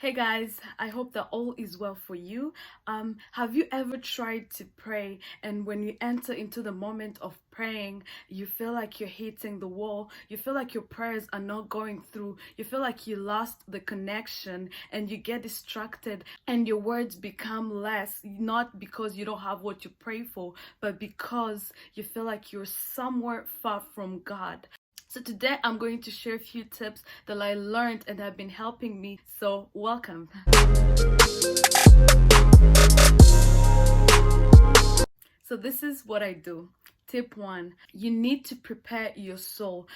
Hey guys, I hope that all is well for you. Have you ever tried to pray and when you enter into the moment of praying, you feel like you're hitting the wall, you feel like your prayers are not going through, you feel like you lost the connection and you get distracted and your words become less, not because you don't have what you pray for, but because you feel like you're somewhere far from God. So today I'm going to share a few tips that I learned and have been helping me. So welcome. So this is what I do. Tip one, you need to prepare your soul.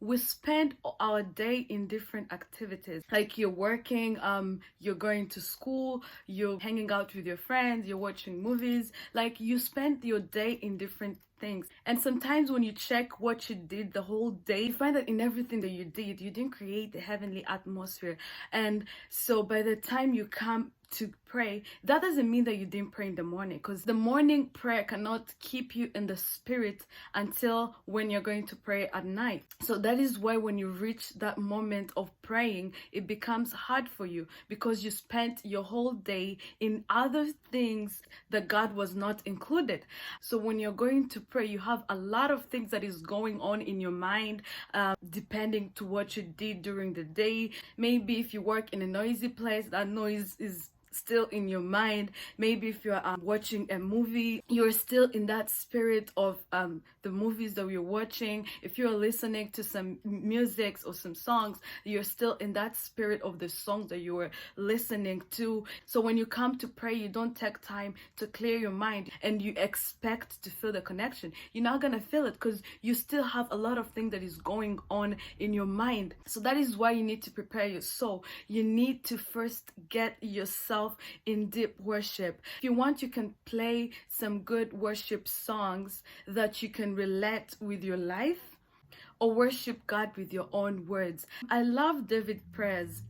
We spend our day in different activities. Like you're working, you're going to school, you're hanging out with your friends, you're watching movies. Like you spend your day in different things. And sometimes when you check what you did the whole day, you find that in everything that you did, you didn't create the heavenly atmosphere. And so by the time you come to pray, that doesn't mean that you didn't pray in the morning, because the morning prayer cannot keep you in the spirit until when you're going to pray at night. So that is why when you reach that moment of praying, it becomes hard for you because you spent your whole day in other things that God was not included. So when you're going to pray, you have a lot of things that is going on in your mind, depending to what you did during the day. Maybe if you work in a noisy place, that noise is still in your mind. Maybe if you're watching a movie, you're still in that spirit of the movies that you're watching. If you're listening to some music or some songs, you're still in that spirit of the songs that you were listening to. So when you come to pray, you don't take time to clear your mind and you expect to feel the connection. You're not gonna feel it because you still have a lot of things that is going on in your mind. So that is why you need to prepare your soul. You need to first get yourself in deep worship. If you want, you can play some good worship songs that you can relate with your life, or worship God with your own words. I love David's prayers.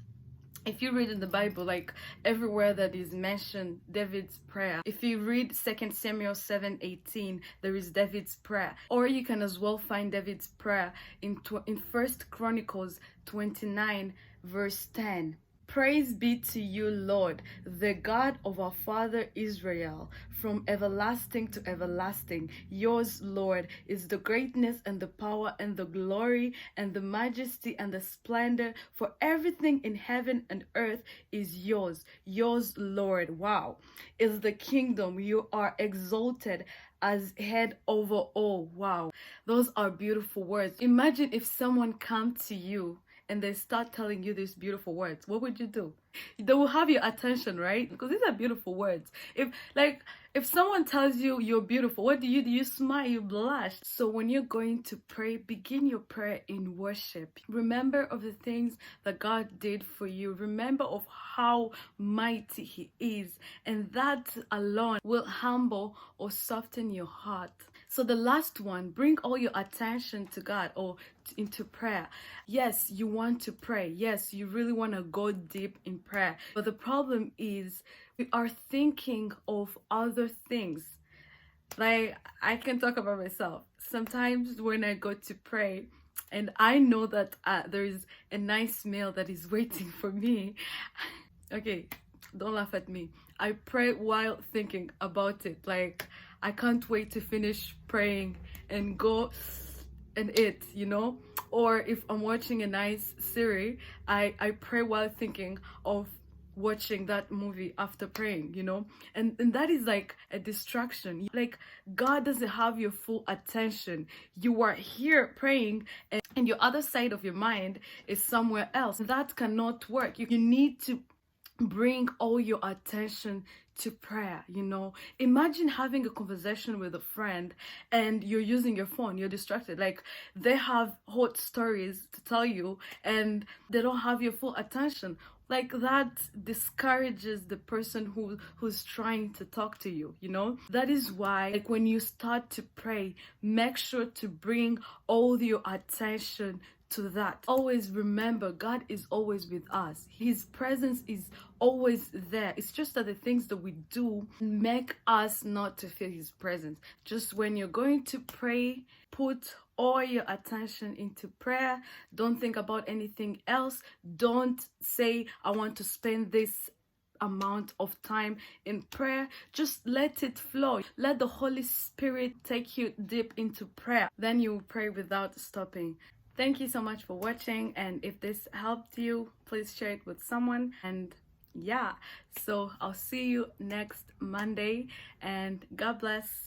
If you read in the Bible, like everywhere that is mentioned David's prayer, if you read 2 Samuel 7:18, there is David's prayer. Or you can as well find David's prayer in 1 Chronicles 29 verse 10. Praise be to you, Lord, the God of our father Israel, from everlasting to everlasting. Yours, Lord, is the greatness and the power and the glory and the majesty and the splendor, for everything in heaven and earth is yours. Yours, Lord. Wow. Is the kingdom. You are exalted as head over all. Wow. Those are beautiful words. Imagine if someone come to you and they start telling you these beautiful words, what would you do? They will have your attention, right? Because these are beautiful words. If someone tells you you're beautiful, what do? You smile, you blush. So when you're going to pray, begin your prayer in worship. Remember of the things that God did for you. Remember of how mighty He is, and that alone will humble or soften your heart. So the last one, bring all your attention to God or into prayer. Yes, you want to pray. Yes, you really want to go deep in prayer. But the problem is we are thinking of other things. Like, I can talk about myself. Sometimes when I go to pray and I know that there is a nice meal that is waiting for me. Okay, don't laugh at me. I pray while thinking about it. Like, I can't wait to finish praying and go and eat, Or if I'm watching a nice series, I pray while thinking of watching that movie after praying, and that is like a distraction. Like, God doesn't have your full attention. You are here praying and your other side of your mind is somewhere else. That cannot work. You need to bring all your attention to prayer. Imagine having a conversation with a friend and you're using your phone, you're distracted. Like, they have hot stories to tell you and they don't have your full attention. Like, that discourages the person who's trying to talk to you. That is why, like, when you start to pray, make sure to bring all your attention to that. Always remember, God is always with us. His presence is always there. It's just that the things that we do make us not to feel His presence. Just when you're going to pray, put all your attention into prayer. Don't think about anything else. Don't say, I want to spend this amount of time in prayer. Just let it flow. Let the Holy Spirit take you deep into prayer. Then you will pray without stopping. Thank you so much for watching, and if this helped you, please share it with someone. And yeah, so I'll see you next Monday, and God bless.